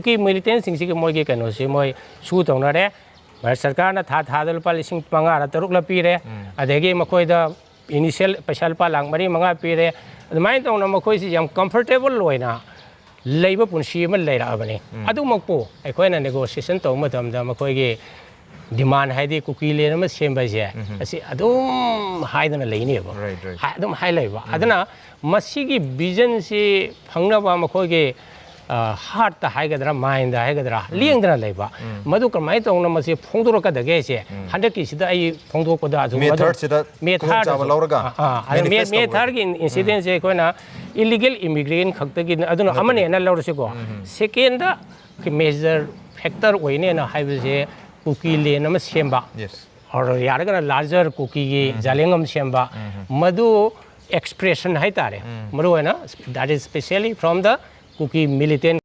कि मिलिटेंट सिंह के मोई के कनो से मोई सू तौना रे भारत सरकार ना था लुपा लिसिंग मंगा तरुक ला पीरे अदेगी मखोइदा इनिशियल पैसा लुपा लाख मरी मंगा पीरे अदुमाइन तौना मखोइ से यम कंफर्टेबल लोइना लेबा पुंसी म लेराबने अदुमकपो अखोइना नेगोशिएशन तौ मतमदा मखोइगे डिमांड हाइदे कुकी लेन म सेमबजे असि अदुम हाइदना लेनिबो अदुम हाइलाइबा अदना मसीगी विजन से फंगनबा मखोइगे हार्ट हाइगद्रा माइंड हाइगद्रा लिंगद्रा लेबा मधु कमाई तौना मसे फोंदोरकदगे से हंडकी सिदा आई फोंदोकदा अजु मेथड सिदा मेथड चाव लौरगा मेथड की इंसिडेंट से कोना इलीगल इमिग्रेंट खक्तगी अदुना अमने ना लौरसेको सेकेंड की मेजर फैक्टर ओइने ना हाइबसे कुकी लेन म सेमबा और यारगना लार्जर कुकी की जालेंगम सेमबा मधु एक्सप्रेशन है तारे मधु है ना that is specially from the Kuki militant